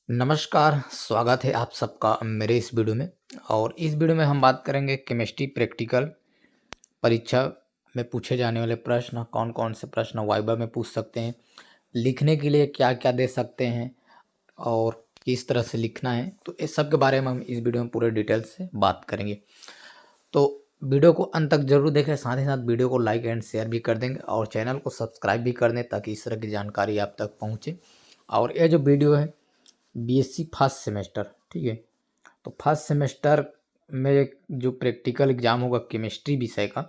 नमस्कार, स्वागत है आप सबका मेरे इस वीडियो में। और इस वीडियो में हम बात करेंगे केमिस्ट्री प्रैक्टिकल परीक्षा में पूछे जाने वाले प्रश्न, कौन कौन से प्रश्न वाइवा में पूछ सकते हैं, लिखने के लिए क्या क्या दे सकते हैं और किस तरह से लिखना है। तो इस सब के बारे में हम इस वीडियो में पूरे डिटेल से बात करेंगे। तो वीडियो को अंत तक जरूर देखें, साथ ही साथ वीडियो को लाइक एंड शेयर भी कर देंगे और चैनल को सब्सक्राइब भी कर दें ताकि इस तरह की जानकारी आप तक पहुँचे। और ये जो वीडियो है बीएससी फर्स्ट सेमेस्टर, ठीक है, तो फर्स्ट सेमेस्टर में जो प्रैक्टिकल एग्ज़ाम होगा केमिस्ट्री विषय का,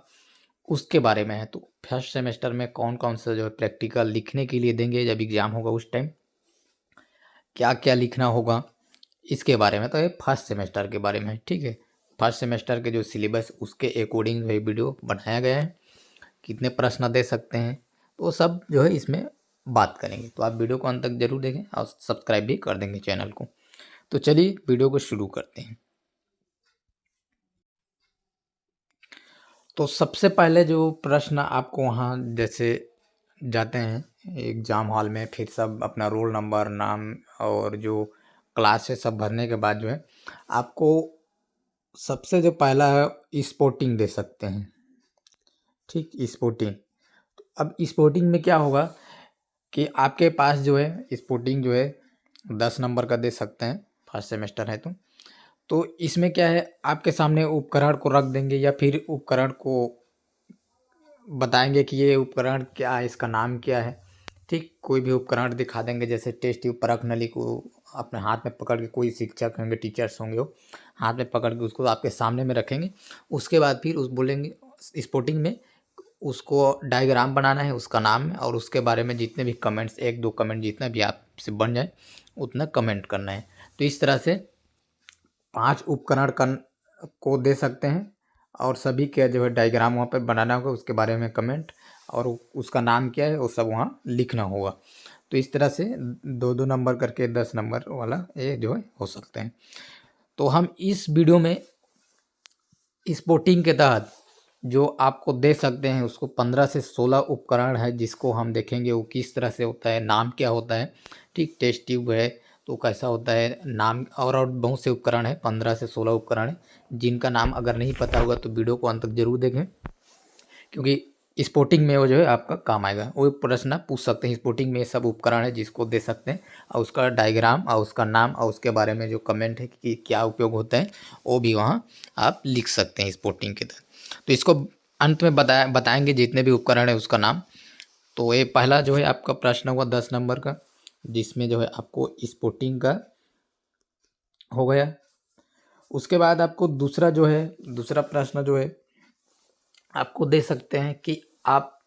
उसके बारे में है। तो फर्स्ट सेमेस्टर में कौन कौन सा जो है प्रैक्टिकल लिखने के लिए देंगे, जब एग्ज़ाम होगा उस टाइम क्या क्या लिखना होगा, इसके बारे में। तो ये फर्स्ट सेमेस्टर के बारे में है, ठीक है। फर्स्ट सेमेस्टर के जो सिलेबस उसके अकॉर्डिंग जो है वीडियो बनाया गया है, कितने प्रश्न दे सकते हैं, तो वो सब जो है इसमें बात करेंगे। तो आप वीडियो को अंत तक जरूर देखें और सब्सक्राइब भी कर देंगे चैनल को। तो चलिए वीडियो को शुरू करते हैं। तो सबसे पहले जो प्रश्न आपको वहाँ जैसे जाते हैं एग्ज़ाम हॉल में, फिर सब अपना रोल नंबर, नाम और जो क्लास है सब भरने के बाद जो है आपको सबसे जो पहला है स्पोर्टिंग दे सकते हैं, ठीक, स्पोर्टिंग। अब स्पोर्टिंग में क्या होगा कि आपके पास जो है स्पोर्टिंग जो है 10 नंबर का दे सकते हैं, फर्स्ट सेमेस्टर है तो इसमें क्या है, आपके सामने उपकरण को रख देंगे या फिर उपकरण को बताएंगे कि ये उपकरण क्या है, इसका नाम क्या है, ठीक। कोई भी उपकरण दिखा देंगे, जैसे टेस्ट ट्यूब परख नली को अपने हाथ में पकड़ के, कोई शिक्षक होंगे, टीचर्स होंगे, वो हाथ में पकड़ के उसको आपके सामने में रखेंगे। उसके बाद फिर उस बोलेंगे स्पोर्टिंग में उसको डायग्राम बनाना है, उसका नाम है और उसके बारे में जितने भी कमेंट्स, एक दो कमेंट जितना भी आपसे बन जाए उतना कमेंट करना है। तो इस तरह से 5 उपकरण को दे सकते हैं और सभी के जो है डायग्राम वहाँ पे बनाना होगा, उसके बारे में कमेंट और उसका नाम क्या है वो सब वहाँ लिखना होगा। तो इस तरह से 2-2 नंबर करके 10 नंबर वाला ये जो है हो सकते हैं। तो हम इस वीडियो में स्पोर्टिंग के तहत जो आपको दे सकते हैं उसको 15 से 16 उपकरण है जिसको हम देखेंगे वो किस तरह से होता है, नाम क्या होता है, ठीक। टेस्ट ट्यूब है तो कैसा होता है नाम, और बहुत से उपकरण है, 15 से 16 उपकरण है जिनका नाम अगर नहीं पता होगा तो वीडियो को अंत तक जरूर देखें, क्योंकि स्पोर्टिंग में वो जो है आपका काम आएगा। वो प्रश्न आप पूछ सकते हैं, स्पोर्टिंग में ये सब उपकरण है जिसको दे सकते हैं और उसका डायग्राम और उसका नाम और उसके बारे में जो कमेंट है कि क्या उपयोग होता है वो भी वहाँ आप लिख सकते हैं स्पोर्टिंग के तहत। तो इसको अंत में बताएंगे जितने भी उपकरण है उसका नाम। तो ये पहला जो है आपका प्रश्न हुआ 10 नंबर का, जिसमें जो है आपको स्पोर्टिंग का हो गया। उसके बाद आपको दूसरा जो है, दूसरा प्रश्न जो है आपको दे सकते हैं कि आप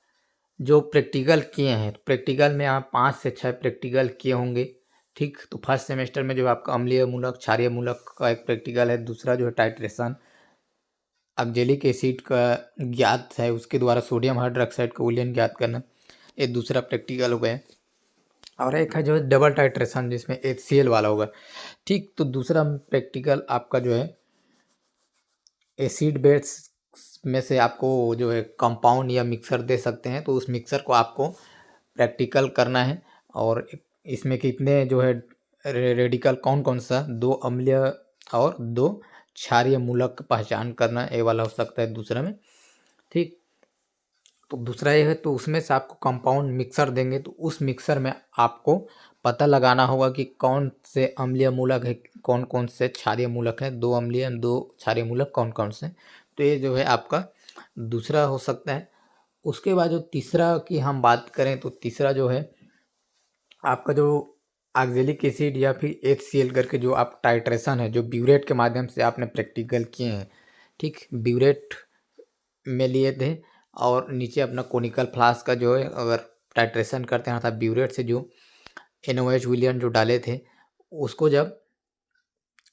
जो प्रैक्टिकल किए हैं, प्रैक्टिकल में आप 5 से 6 प्रैक्टिकल किए होंगे, ठीक। तो फर्स्ट सेमेस्टर में जो आपका अम्लीय मूलक, क्षारीय मूलक का एक प्रैक्टिकल है, दूसरा जो है टाइट्रेशन ऑक्जेलिक एसिड का ज्ञात है, उसके द्वारा सोडियम हाइड्रोक्साइड का विलयन ज्ञात करना, ये दूसरा प्रैक्टिकल हो गया। और एक है जो है डबल टाइट्रेशन जिसमें HCl वाला होगा, ठीक। तो दूसरा प्रैक्टिकल आपका जो है एसिड बेस में से आपको जो है कंपाउंड या मिक्सर दे सकते हैं, तो उस मिक्सर को आपको प्रैक्टिकल करना है। और इसमें कितने जो है रेडिकल कौन कौन सा, 2 अम्लीय और 2 क्षारीय मूलक की पहचान करना, ये वाला हो सकता है दूसरा में, ठीक। तो दूसरा ये है, तो उसमें से आपको कंपाउंड मिक्सर देंगे तो उस मिक्सर में आपको पता लगाना होगा कि कौन से अम्लीय मूलक है, कौन कौन से क्षारीय मूलक है, 2 अम्लीय 2 क्षारीय मूलक कौन कौन से। तो ये जो है आपका दूसरा हो सकता है। उसके बाद जो तीसरा की हम बात करें तो तीसरा जो है आपका जो ऑक्जेलिक एसिड या फिर HCl करके जो आप टाइट्रेशन है, जो ब्यूरेट के माध्यम से आपने प्रैक्टिकल किए हैं, ठीक। ब्यूरेट में लिए थे और नीचे अपना कोनिकल फ्लास्क का जो है अगर टाइट्रेशन करते हैं अर्थात ब्यूरेट से जो NaOH विलयन जो डाले थे उसको जब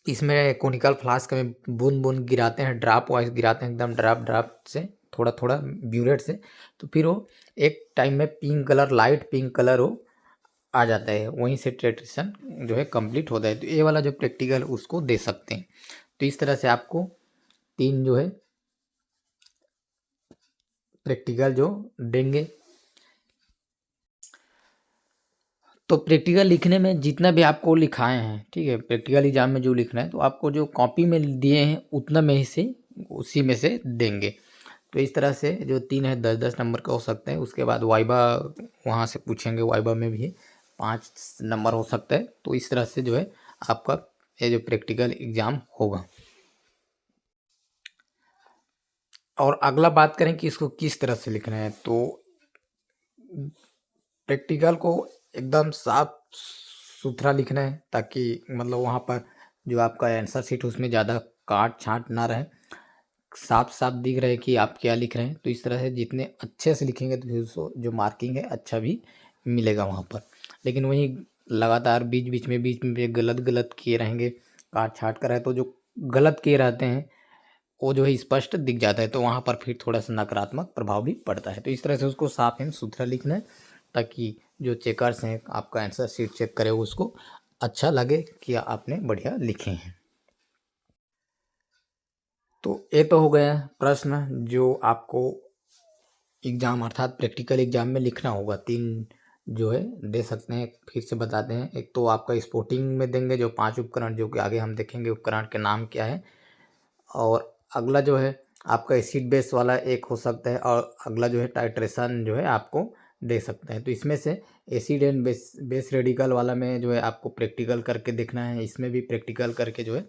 इसमें कोनिकल फ्लास्क में बूंद बूंद गिराते हैं, ड्राप वाइज गिराते हैं, एकदम ड्राप ड्राप से, थोड़ा थोड़ा ब्यूरेट से, तो फिर वो एक टाइम में pink colour, light pink colour वो आ जाता है, वहीं से टाइट्रेशन जो है कंप्लीट होता है। तो ये वाला जो प्रैक्टिकल उसको दे सकते हैं। तो इस तरह से आपको 3 जो है प्रैक्टिकल जो देंगे। तो प्रैक्टिकल लिखने में जितना भी आपको लिखाए हैं, ठीक है, प्रैक्टिकल एग्जाम में जो लिखना है तो आपको जो कॉपी में दिए हैं उतना में ही से उसी में से देंगे। तो इस तरह से जो 3 है 10-10 नंबर का हो सकता है। उसके बाद वाइवा वहाँ से पूछेंगे, वाइवा में भी 5 नंबर हो सकता है। तो इस तरह से जो है आपका ये जो प्रैक्टिकल एग्ज़ाम होगा। और अगला बात करें कि इसको किस तरह से लिखना है, तो प्रैक्टिकल को एकदम साफ सुथरा लिखना है ताकि मतलब वहाँ पर जो आपका आंसर शीट उसमें ज़्यादा काट छाँट ना रहे, साफ साफ दिख रहे कि आप क्या लिख रहे हैं। तो इस तरह से जितने अच्छे से लिखेंगे तो फिर उसको जो मार्किंग है अच्छा भी मिलेगा वहाँ पर। लेकिन वहीं लगातार बीच में गलत गलत किए रहेंगे, काट छाट कर रहे तो जो गलत किए रहते हैं वो जो है स्पष्ट दिख जाता है, तो वहाँ पर फिर थोड़ा सा नकारात्मक प्रभाव भी पड़ता है। तो इस तरह से उसको साफ एंड सुथरा लिखना है ताकि जो चेकर्स हैं आपका आंसर शीट चेक करे उसको अच्छा लगे कि आपने बढ़िया लिखे हैं। तो ये तो हो गया प्रश्न जो आपको एग्ज़ाम अर्थात प्रैक्टिकल एग्ज़ाम में लिखना होगा। 3 जो है दे सकते हैं, फिर से बताते हैं। एक तो आपका स्पोर्टिंग में देंगे जो 5 उपकरण, जो कि आगे हम देखेंगे उपकरण के नाम क्या है। और अगला जो है आपका एसिड बेस वाला एक हो सकता है, और अगला जो है टाइट्रेशन जो है आपको दे सकते हैं। तो इसमें से एसिड एंड बेस रेडिकल वाला में जो है आपको प्रैक्टिकल करके देखना है। इसमें भी प्रैक्टिकल करके जो है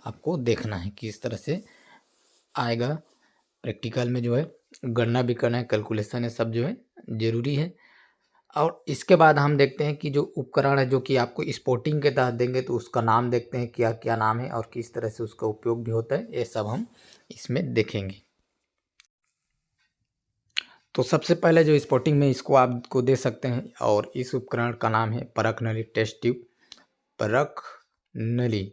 आपको देखना है कि इस तरह से आएगा। प्रैक्टिकल में जो है गणना भी करना है, कैलकुलेशन है, सब जो है ज़रूरी है। और इसके बाद हम देखते हैं कि जो उपकरण है जो कि आपको स्पोर्टिंग के तहत देंगे तो उसका नाम देखते हैं क्या क्या नाम है और किस तरह से उसका उपयोग भी होता है, ये सब हम इसमें देखेंगे। तो सबसे पहले जो स्पोर्टिंग में इसको आपको दे सकते हैं, और इस उपकरण का नाम है परख नली टेस्ट ट्यूब, परख नली,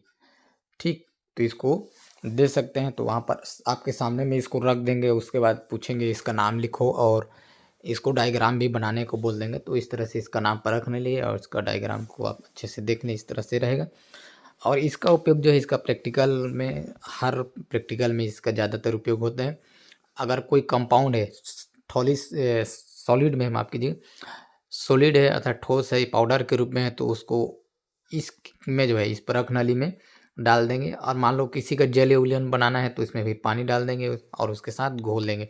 ठीक। तो इसको दे सकते हैं, तो वहाँ पर आपके सामने में इसको रख देंगे। उसके बाद पूछेंगे इसका नाम लिखो, और इसको डायग्राम भी बनाने को बोल देंगे। तो इस तरह से इसका नाम परखने लिए और इसका डायग्राम को आप अच्छे से देख लें, इस तरह से रहेगा। और इसका उपयोग जो है इसका प्रैक्टिकल में, हर प्रैक्टिकल में इसका ज़्यादातर उपयोग होता है। अगर कोई कंपाउंड है सॉलिड में, माफ़ कीजिए, सॉलिड है अर्थात ठोस है, पाउडर के रूप में है, तो उसको इसमें जो है इस परख नली में डाल देंगे। और मान लो किसी का जेल उलियन बनाना है तो इसमें भी पानी डाल देंगे और उसके साथ घोल देंगे।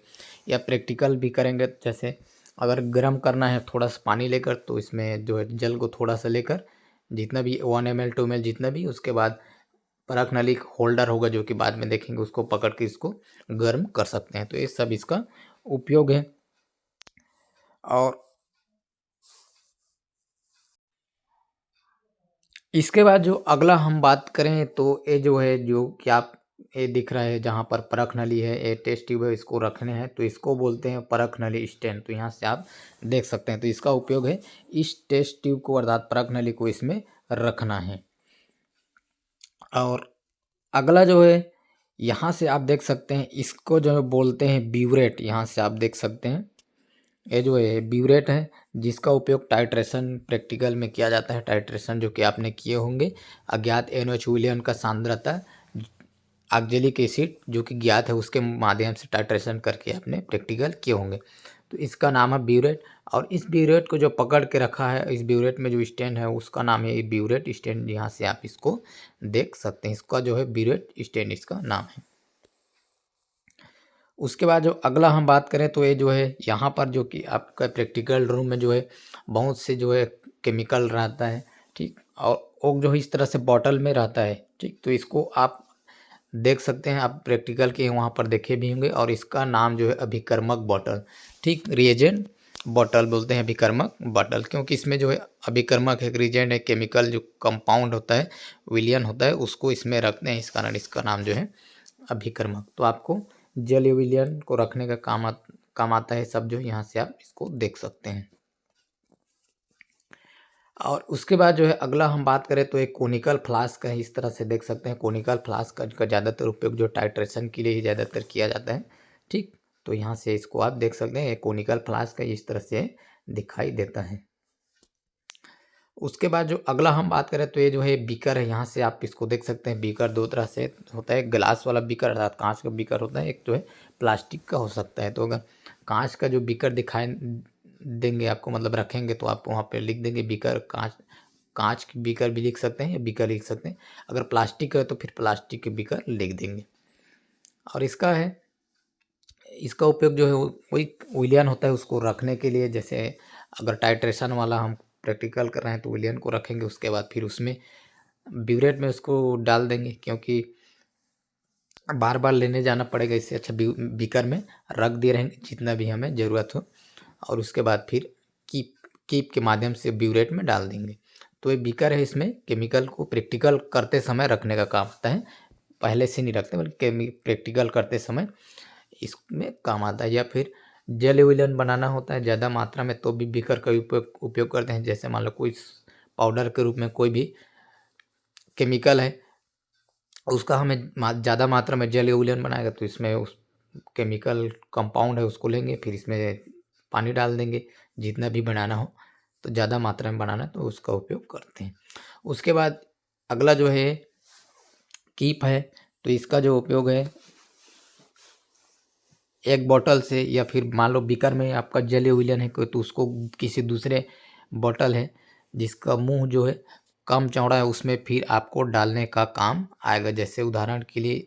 या प्रैक्टिकल भी करेंगे, जैसे अगर गर्म करना है थोड़ा सा पानी लेकर, तो इसमें जो है जल को थोड़ा सा लेकर, जितना भी 1 ml 2 ml जितना भी, उसके बाद परख नली होल्डर होगा जो कि बाद में देखेंगे, उसको पकड़ के इसको गर्म कर सकते हैं। तो ये सब इसका उपयोग है। और इसके बाद जो अगला हम बात करें तो ये जो है, जो कि आप ये दिख रहा है जहाँ पर परख नली है, ये टेस्ट ट्यूब है, इसको रखने हैं तो इसको बोलते हैं परख नली स्टैंड। तो यहाँ से आप देख सकते हैं, तो इसका उपयोग है इस टेस्ट ट्यूब को अर्थात परख नली को इसमें रखना है। और अगला जो है यहाँ से आप देख सकते हैं, इसको जो बोलते हैं ब्यूरेट। यहाँ से आप देख सकते हैं ये जो है ब्यूरेट है, जिसका उपयोग टाइट्रेशन प्रैक्टिकल में किया जाता है। टाइट्रेशन जो कि आपने किए होंगे, अज्ञात NH विलयन का सांद्रता ऑक्जेलिक एसिड जो कि ज्ञात है उसके माध्यम से टाइट्रेशन करके आपने प्रैक्टिकल किए होंगे। तो इसका नाम है ब्यूरेट। और इस ब्यूरेट को जो पकड़ के रखा है, इस ब्यूरेट में जो स्टैंड है उसका नाम है ब्यूरेट स्टैंड। यहाँ से आप इसको देख सकते हैं, इसका जो है ब्यूरेट स्टैंड इसका नाम है। उसके बाद जो अगला हम बात करें तो ये जो है यहाँ पर जो कि आपका प्रैक्टिकल रूम में जो है बहुत से जो है केमिकल रहता है, ठीक। और वो जो है इस तरह से बॉटल में रहता है, ठीक। तो इसको आप देख सकते हैं, आप प्रैक्टिकल के वहाँ पर देखे भी होंगे। और इसका नाम जो है अभिकर्मक बॉटल, ठीक, रिएजेंट बॉटल बोलते हैं अभिकर्मक बॉटल, क्योंकि इसमें जो है अभिकर्मक एक रिएजेंट है, केमिकल जो कंपाउंड होता है, विलियन होता है, उसको इसमें रखते हैं, इस कारण इसका नाम जो है अभिकर्मक। तो आपको जल विलियन को रखने का काम आता है सब, जो यहाँ से आप इसको देख सकते हैं। और उसके बाद जो है अगला हम बात करें तो एक कोनिकल फ्लास्क है, इस तरह से देख सकते हैं। कोनिकल फ्लास्क का ज़्यादातर उपयोग जो टाइट्रेशन के लिए ही ज़्यादातर किया जाता है, ठीक। तो यहाँ से इसको आप देख सकते हैं, एक कोनिकल फ्लास्क है, इस तरह से दिखाई देता है। उसके बाद जो अगला हम बात करें तो ये जो है बीकर है, यहाँ से आप इसको देख सकते हैं। बीकर दो तरह से होता है, ग्लास वाला बीकर अर्थात कांच का बीकर होता है, एक जो है प्लास्टिक का हो सकता है। तो अगर कांच का जो बीकर दिखाई देंगे आपको, मतलब रखेंगे तो आप वहाँ पे लिख देंगे बीकर, कांच की बीकर भी लिख सकते हैं या बीकर लिख सकते हैं। अगर प्लास्टिक है तो फिर प्लास्टिक के बीकर लिख देंगे। और इसका उपयोग जो है वो कोई विलियन होता है उसको रखने के लिए। जैसे अगर टाइट्रेशन वाला हम प्रैक्टिकल कर रहे हैं तो विलियन को रखेंगे, उसके बाद फिर उसमें ब्यूरेट में उसको डाल देंगे, क्योंकि बार बार लेने जाना पड़ेगा। इससे अच्छा बीकर में रख दिए रहेंगे जितना भी हमें ज़रूरत हो, और उसके बाद फिर कीप के माध्यम से ब्यूरेट में डाल देंगे। तो ये बीकर है, इसमें केमिकल को प्रैक्टिकल करते समय रखने का काम आता है, पहले से नहीं रखते बल्कि प्रैक्टिकल करते समय इसमें काम आता है। या फिर जेल विलियन बनाना होता है ज़्यादा मात्रा में तो भी बीकर का उपयोग करते हैं। जैसे मान लो कोई पाउडर के रूप में कोई भी केमिकल है, उसका हमें ज़्यादा मात्रा में जेल विलियन बनाएगा तो इसमें उस केमिकल कंपाउंड है उसको लेंगे, फिर इसमें पानी डाल देंगे जितना भी बनाना हो, तो ज़्यादा मात्रा में बनाना तो उसका उपयोग करते हैं। उसके बाद अगला जो है कीप है, तो इसका जो उपयोग है एक बोतल से, या फिर मान लो बीकर में आपका जेल विलियन है तो उसको किसी दूसरे बोतल है जिसका मुंह जो है कम चौड़ा है उसमें फिर आपको डालने का काम आएगा। जैसे उदाहरण के लिए,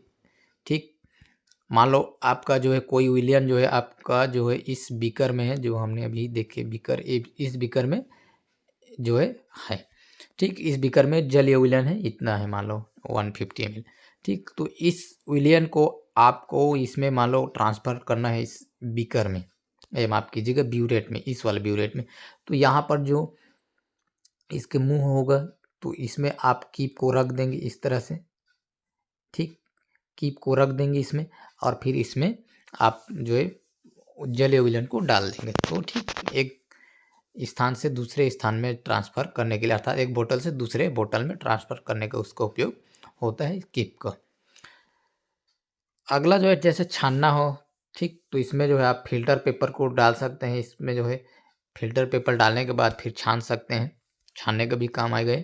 ठीक, मान लो आपका जो है कोई विलियन जो है आपका जो है इस बीकर में है, जो हमने अभी देखे बीकर, इस बीकर में जो है ठीक, इस बीकर में जलीय विलियन है इतना है, मान लो 150 ml। ठीक, तो इस विलियन को आपको इसमें मान लो ट्रांसफ़र करना है इस बीकर में, माफ़ कीजिएगा ब्यूरेट में, इस वाले ब्यूरेट में। तो यहाँ पर जो इसके मुंह होगा तो इसमें आप कीप को रख देंगे इस तरह से, ठीक, कीप को रख देंगे इसमें, और फिर इसमें आप जो है जलीय विलियन को डाल देंगे। तो ठीक, एक स्थान से दूसरे स्थान में ट्रांसफ़र करने के लिए, अर्थात एक बोतल से दूसरे बोतल में ट्रांसफ़र करने का उसका उपयोग होता है कीप का। अगला जो है जैसे छानना हो, ठीक, तो इसमें जो है आप फिल्टर पेपर को डाल सकते हैं। इसमें जो है फिल्टर पेपर डालने के बाद फिर छान सकते हैं, छानने का भी काम आ गए।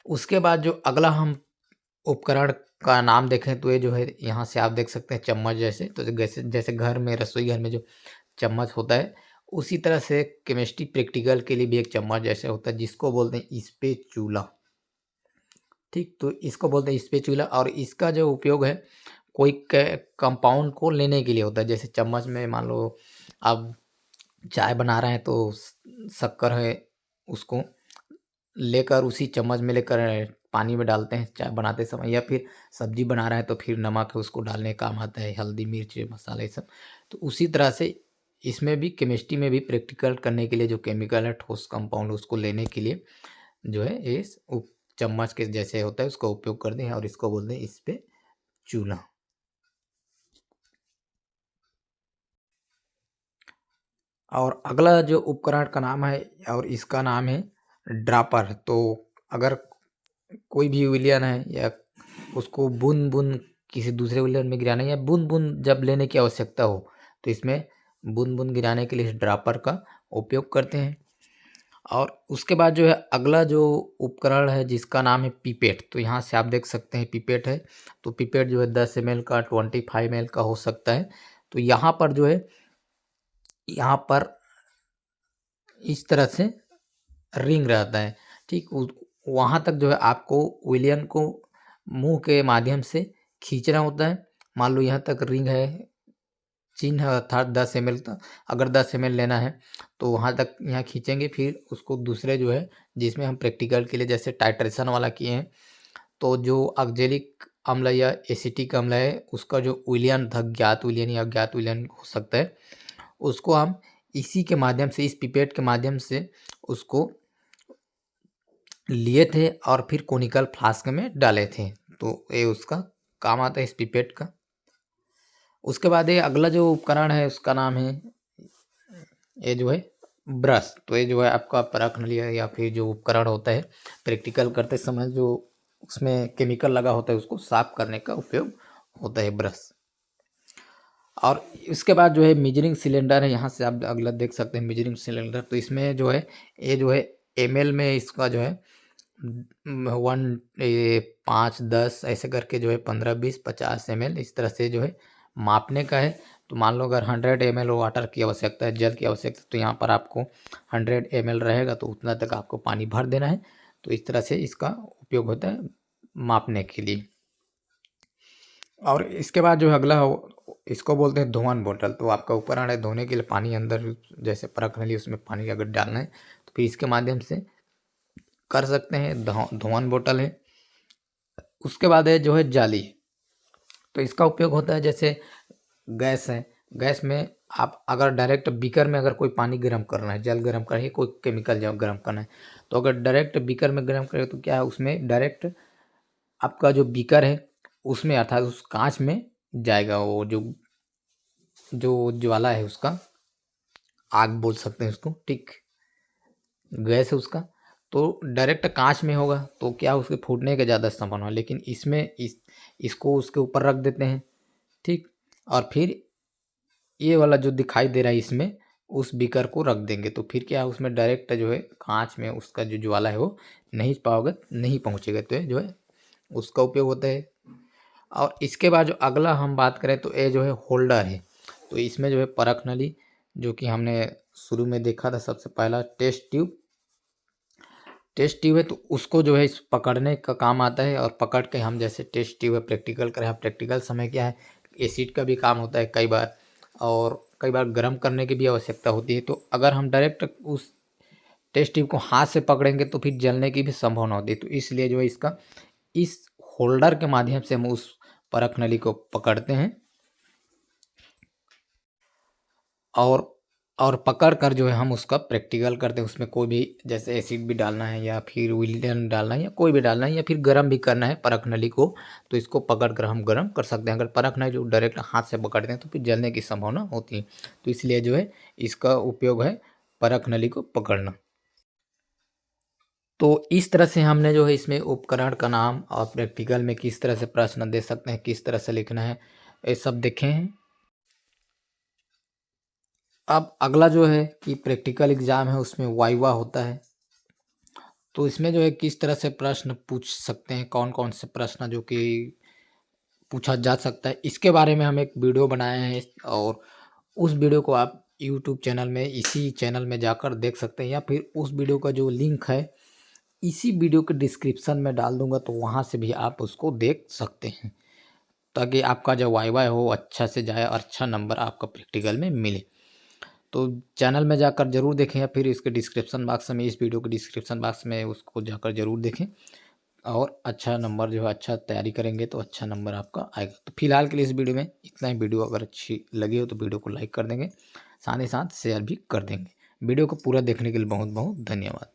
उसके बाद जो अगला हम उपकरण का नाम देखें तो ये जो है यहाँ से आप देख सकते हैं चम्मच जैसे, तो जैसे घर में, रसोई घर में जो चम्मच होता है उसी तरह से केमिस्ट्री प्रैक्टिकल के लिए भी एक चम्मच जैसे होता है जिसको बोलते हैं स्पैचुला। ठीक, तो इसको बोलते हैं स्पैचुला, और इसका जो उपयोग है कोई कंपाउंड को लेने के लिए होता है। जैसे चम्मच में मान लो आप चाय बना रहे हैं तो शक्कर है उसको लेकर उसी चम्मच में लेकर पानी में डालते हैं चाय बनाते समय, या फिर सब्जी बना रहे हैं तो फिर नमक है उसको डालने काम आता है, हल्दी मिर्च मसाले सब। तो उसी तरह से इसमें भी केमिस्ट्री में भी प्रैक्टिकल करने के लिए जो केमिकल है ठोस कंपाउंड उसको लेने के लिए जो है इस चम्मच के जैसे होता है उसका उपयोग करते हैं, और इसको बोलते हैं इस पे चूल्हा। और अगला जो उपकरण का नाम है और इसका नाम है ड्रापर। तो अगर कोई भी विलियन है या उसको बूंद बूंद किसी दूसरे विलियन में गिराना, या बूंद बूंद जब लेने की आवश्यकता हो तो इसमें बूंद बूंद गिराने के लिए इस ड्रापर का उपयोग करते हैं। और उसके बाद जो है अगला जो उपकरण है जिसका नाम है पिपेट। तो यहाँ से आप देख सकते हैं पिपेट है, तो पिपेट जो है 10 ml का, 25 ml का हो सकता है। तो यहाँ पर जो है यहाँ पर इस तरह से रिंग रहता है, ठीक, वहाँ तक जो है आपको विलियन को मुंह के माध्यम से खींचना होता है। मान लो यहाँ तक रिंग है, चिन्ह अर्थात 10 ml का, अगर 10 ml लेना है तो वहाँ तक यहाँ खींचेंगे, फिर उसको दूसरे जो है जिसमें हम प्रैक्टिकल के लिए जैसे टाइट्रेशन वाला किए हैं, तो जो ऑक्जेलिक अम्ल या एसिटिक अम्ल है उसका जो विलियन था, ज्ञात विलियन या अज्ञात विलियन हो सकता है, उसको हम इसी के माध्यम से, इस पिपेट के माध्यम से उसको लिए थे और फिर कोनिकल फ्लास्क में डाले थे। तो ये उसका काम आता है इस पिपेट का। उसके बाद ये अगला जो उपकरण है उसका नाम है ये जो है ब्रश। तो ये जो है आपका परख नली या फिर जो उपकरण होता है प्रैक्टिकल करते समय जो उसमें केमिकल लगा होता है उसको साफ करने का उपयोग होता है ब्रश। और इसके बाद जो है मेजरिंग सिलेंडर है, यहाँ से आप अगला देख सकते हैं मेजरिंग सिलेंडर। तो इसमें जो है ये जो है ml में इसका जो है 5, 10 ऐसे करके जो है 15, 20, 50 ml इस तरह से जो है मापने का है। तो मान लो अगर 100 ml वाटर की आवश्यकता है, जल की आवश्यकता, तो यहाँ पर आपको 100 ml रहेगा तो उतना तक आपको पानी भर देना है। तो इस तरह से इसका उपयोग होता है मापने के लिए। और इसके बाद जो अगला इसको बोलते हैं धोवन बोतल। तो आपका ऊपर आ रहा है धोने के लिए पानी, अंदर जैसे परख नली उसमें पानी अगर डालना है तो फिर इसके माध्यम से कर सकते हैं, धोवन बोतल है। उसके बाद है जो है जाली। तो इसका उपयोग होता है जैसे गैस है, गैस में आप अगर डायरेक्ट बीकर में अगर कोई पानी गर्म करना है, जल गर्म करना है, कोई केमिकल जब गर्म करना है, तो अगर डायरेक्ट बीकर में गर्म करें तो क्या है, उसमें डायरेक्ट आपका जो बीकर है उसमें अर्थात उस कांच में जाएगा, वो जो जो ज्वाला है उसका, आग बोल सकते हैं उसको, ठीक, गैस है उसका, तो डायरेक्ट कांच में होगा तो क्या उसके फूटने का ज़्यादा संभावना है। लेकिन इसमें इसको उसके ऊपर रख देते हैं, ठीक, और फिर ये वाला जो दिखाई दे रहा है इसमें उस बीकर को रख देंगे तो फिर क्या है, उसमें डायरेक्ट जो है कांच में उसका जो ज्वाला है वो नहीं पहुँचेगा, तो जो है उसका उपयोग होता है। और इसके बाद जो अगला हम बात करें तो ये जो है होल्डर है। तो इसमें जो है परख नली, जो कि हमने शुरू में देखा था, सबसे पहला टेस्ट ट्यूब है, तो उसको जो है इस पकड़ने का काम आता है। और पकड़ के हम जैसे टेस्ट ट्यूब है प्रैक्टिकल करें, प्रैक्टिकल समय क्या है, एसिड का भी काम होता है कई बार, और कई बार गर्म करने की भी आवश्यकता होती है। तो अगर हम डायरेक्ट उस टेस्ट ट्यूब को हाथ से पकड़ेंगे तो फिर जलने की भी संभावना होती है। तो इसलिए जो है इसका इस होल्डर के माध्यम से हम उस परख नली को पकड़ते हैं और पकड़ कर जो है हम उसका प्रैक्टिकल करते हैं। उसमें कोई भी जैसे एसिड भी डालना है या फिर विलियन डालना है या कोई भी डालना है या फिर गर्म भी करना है परख नली को, तो इसको पकड़ कर हम गर्म कर सकते हैं। अगर परख नली जो डायरेक्ट हाथ से पकड़ते हैं तो फिर जलने की संभावना होती है। तो इसलिए जो है इसका उपयोग है परख नली को पकड़ना। तो इस तरह से हमने जो है इसमें उपकरण का नाम और प्रैक्टिकल में किस तरह से प्रश्न दे सकते हैं, किस तरह से लिखना है, ये सब देखे हैं। अब अगला जो है कि प्रैक्टिकल एग्जाम है, उसमें वाइवा होता है। तो इसमें जो है किस तरह से प्रश्न पूछ सकते हैं, कौन कौन से प्रश्न जो कि पूछा जा सकता है, इसके बारे में हम एक वीडियो बनाए हैं। और उस वीडियो को आप यूट्यूब चैनल में, इसी चैनल में जाकर देख सकते हैं, या फिर उस वीडियो का जो लिंक है इसी वीडियो के डिस्क्रिप्शन में डाल दूंगा, तो वहाँ से भी आप उसको देख सकते हैं, ताकि आपका जो वाइवा हो अच्छा से जाए और अच्छा नंबर आपका प्रैक्टिकल में मिले। तो चैनल में जाकर जरूर देखें, या फिर इसके डिस्क्रिप्शन बॉक्स में, इस वीडियो के डिस्क्रिप्शन बॉक्स में उसको जाकर जरूर देखें, और अच्छा नंबर जो है, अच्छा तैयारी करेंगे तो अच्छा नंबर आपका आएगा। तो फिलहाल के लिए इस वीडियो में इतना ही। वीडियो अगर अच्छी लगी हो तो वीडियो को लाइक कर देंगे, साथ ही साथ शेयर भी कर देंगे। वीडियो को पूरा देखने के लिए बहुत बहुत धन्यवाद।